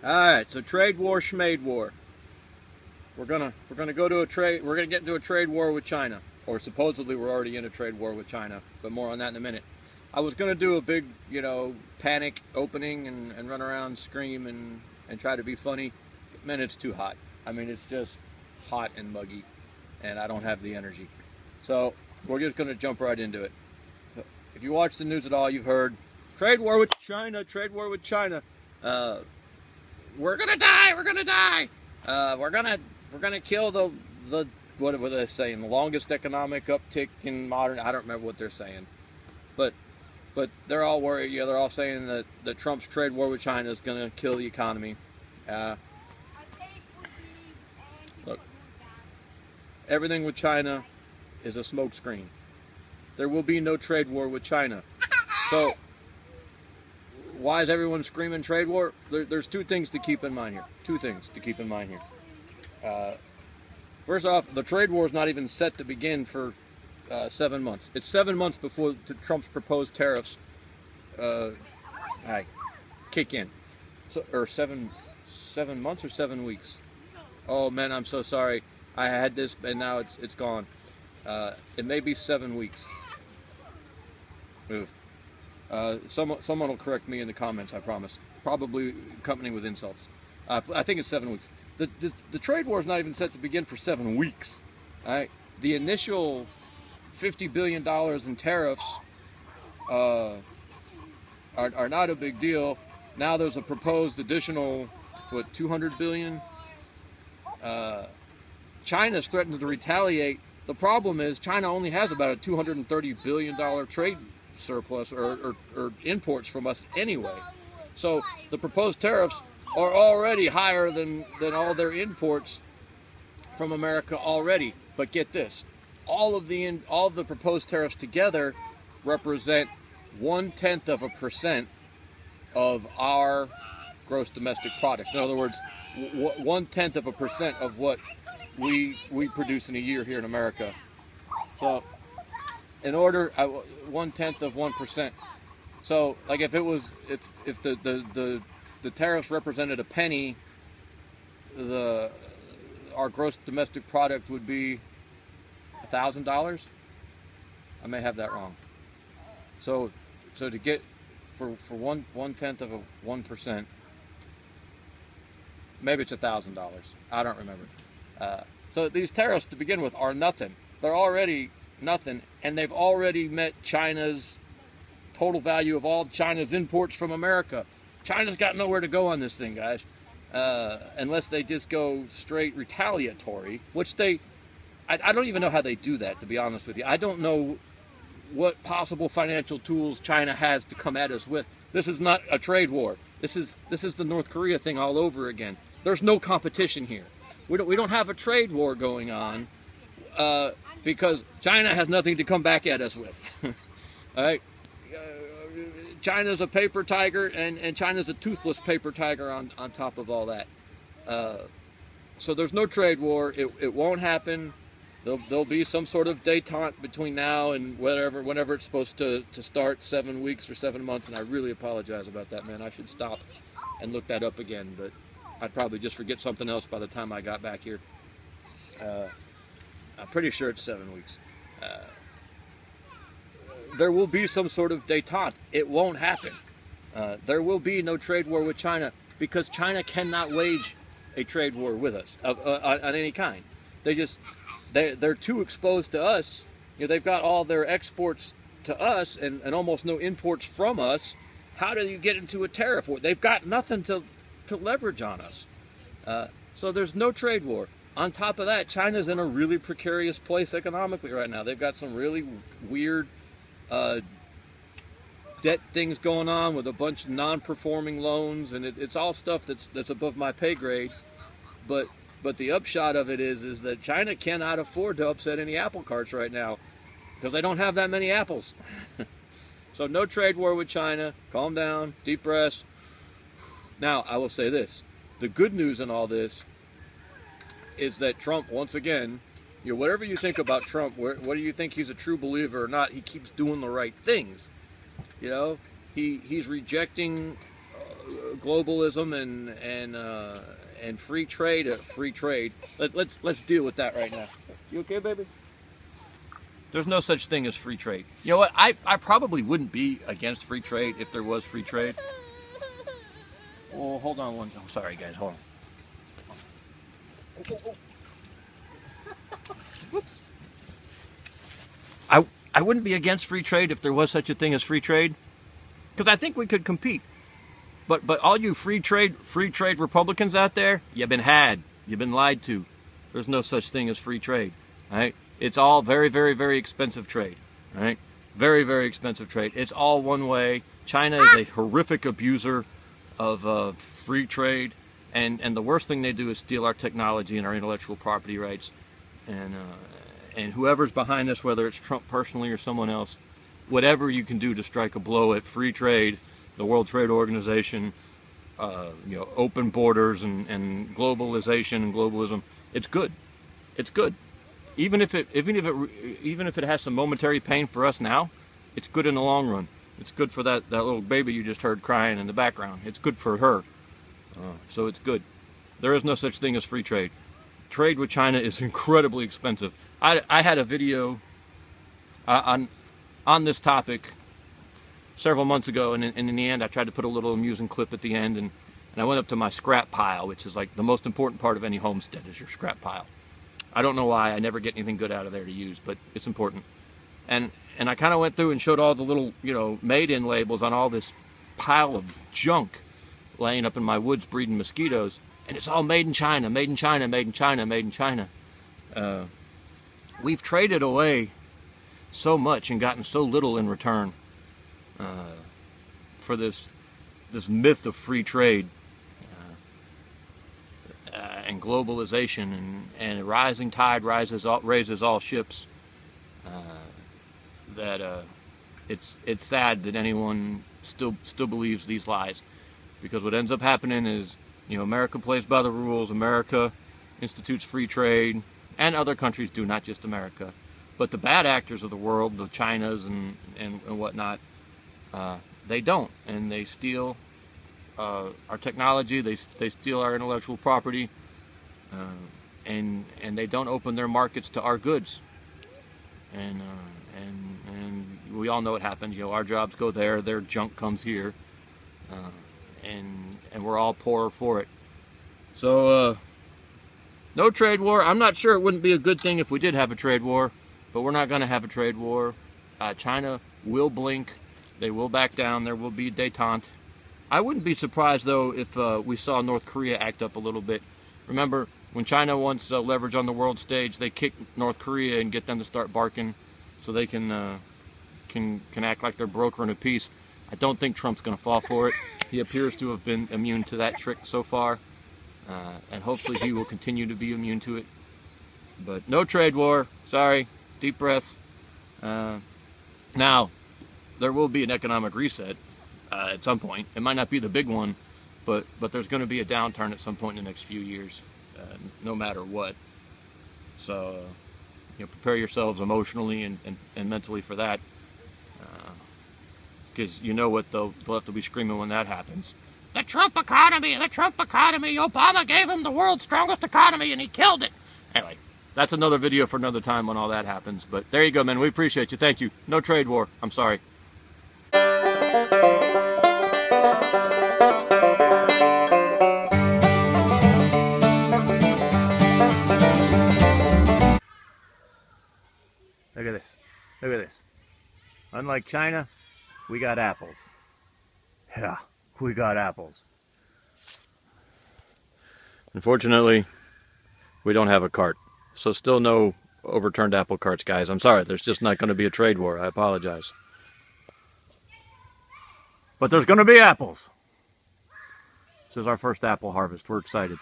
All right, so trade war, schmade war. We're gonna go to a trade. We're gonna get into a trade war with China, or supposedly we're already in a trade war with China. But more on that in a minute. I was gonna do a big, panic opening and run around, scream and try to be funny. Man, it's too hot. I mean, it's just hot and muggy, and I don't have the energy. So we're just gonna jump right into it. If you watch the news at all, you've heard trade war with China. Trade war with China. We're gonna die. We're gonna die. We're gonna kill the what were they saying? The longest economic uptick in modern. I don't remember what they're saying, but they're all worried. Yeah, they're all saying that Trump's trade war with China is gonna kill the economy. Look, everything with China is a smokescreen. There will be no trade war with China. So why is everyone screaming trade war? There's two things to keep in mind here. Two things to keep in mind here. First off, the trade war is not even set to begin for 7 months. It's 7 months before Trump's proposed tariffs kick in. So, or 7 months or 7 weeks. Oh man, I'm so sorry. I had this and now it's gone. It may be 7 weeks. Ooh. Someone will correct me in the comments, I promise. Probably accompanying with insults. I think it's 7 weeks. The trade war is not even set to begin for 7 weeks. All right? The initial $50 billion in tariffs are not a big deal. Now there's a proposed additional, what, $200 billion? China's threatened to retaliate. The problem is China only has about a $230 billion trade surplus or imports from us anyway. So the proposed tariffs are already higher than all their imports from America already. But get this, all of the proposed tariffs together represent 0.1% of our gross domestic product. In other words, 0.1% of what we produce in a year here in America. So in order 0.1%. So like if the tariffs represented a penny, our gross domestic product would be $1,000. I may have that wrong. So to get for 0.1%, maybe it's $1,000. I don't remember. So these tariffs to begin with are nothing. They're already nothing, and they've already met China's total value of all China's imports from America. China's got nowhere to go on this thing, guys, unless they just go straight retaliatory, which I don't even know how they do that, to be honest with you. I don't know what possible financial tools China has to come at us with. This is not a trade war. This is the North Korea thing all over again. There's no competition here. We don't have a trade war going on because China has nothing to come back at us with. All right. China's a paper tiger, and China's a toothless paper tiger on top of all that. So there's no trade war. It won't happen. There'll be some sort of détente between now and whenever it's supposed to start, 7 weeks or 7 months, and I really apologize about that, man. I should stop and look that up again, but I'd probably just forget something else by the time I got back here. I'm pretty sure it's 7 weeks. There will be some sort of détente. It won't happen. There will be no trade war with China because China cannot wage a trade war with us on any kind. They're too exposed to us. They've got all their exports to us and almost no imports from us. How do you get into a tariff war? They've got nothing to leverage on us. So there's no trade war. On top of that, China's in a really precarious place economically right now. They've got some really weird debt things going on with a bunch of non-performing loans, and it's all stuff that's above my pay grade. But the upshot of it is that China cannot afford to upset any apple carts right now because they don't have that many apples. So no trade war with China. Calm down, deep breaths. Now, I will say this. The good news in all this is that Trump, once again, whatever you think about Trump, whether you think he's a true believer or not, he keeps doing the right things. He's rejecting globalism and free trade. Let's deal with that right now. You okay, baby? There's no such thing as free trade. You know what? I probably wouldn't be against free trade if there was free trade. Oh, hold on one. Oh, sorry, guys. Hold on. Whoops. I wouldn't be against free trade if there was such a thing as free trade, because I think we could compete. But all you free trade Republicans out there, you've been had. You've been lied to. There's no such thing as free trade. All right? It's all very, very, very expensive trade. All right? Very, very expensive trade. It's all one way. China is a horrific abuser of free trade, and the worst thing they do is steal our technology and our intellectual property rights. And whoever's behind this, whether it's Trump personally or someone else, whatever you can do to strike a blow at free trade, the World Trade Organization, you know, open borders and globalization and globalism, it's good. It's good. Even if it has some momentary pain for us now, it's good in the long run. It's good for that little baby you just heard crying in the background. It's good for her. So it's good. There is no such thing as free trade. Trade with China is incredibly expensive. I had a video on this topic several months ago, and in the end I tried to put a little amusing clip at the end, and I went up to my scrap pile, which is like the most important part of any homestead is your scrap pile. I don't know why, I never get anything good out of there to use, but it's important. And I kind of went through and showed all the little, you know, made-in labels on all this pile of junk laying up in my woods breeding mosquitoes, and it's all made in China, made in China, made in China, made in China. We've traded away so much and gotten so little in return for this myth of free trade and globalization, and a rising tide raises all ships. That it's sad that anyone still believes these lies, because what ends up happening is, you know, America plays by the rules. America institutes free trade, and other countries do, not just America. But the bad actors of the world, the Chinas and whatnot, they don't, and they steal our technology. They steal our intellectual property, and they don't open their markets to our goods. And we all know what happens. You know, our jobs go there, their junk comes here, and we're all poorer for it. So no trade war. I'm not sure it wouldn't be a good thing if we did have a trade war, but we're not going to have a trade war. China will blink. They will back down. There will be détente. I wouldn't be surprised, though, if we saw North Korea act up a little bit. Remember, when China wants leverage on the world stage, they kick North Korea and get them to start barking so they can act like they're brokering a peace. I don't think Trump's going to fall for it. He appears to have been immune to that trick so far, and hopefully he will continue to be immune to it. But no trade war. Sorry. Deep breaths. Now, there will be an economic reset at some point. It might not be the big one, but there's going to be a downturn at some point in the next few years, no matter what. So, you know, prepare yourselves emotionally and mentally for that, because you know what they'll have to be screaming when that happens. The Trump economy, the Trump economy. Obama gave him the world's strongest economy and he killed it. Anyway, that's another video for another time when all that happens. But there you go, man. We appreciate you. Thank you. No trade war. I'm sorry. Look at this. Look at this. Unlike China, we got apples. Yeah, we got apples. Unfortunately, we don't have a cart. So still no overturned apple carts, guys. I'm sorry. There's just not going to be a trade war. I apologize. But there's going to be apples. This is our first apple harvest. We're excited.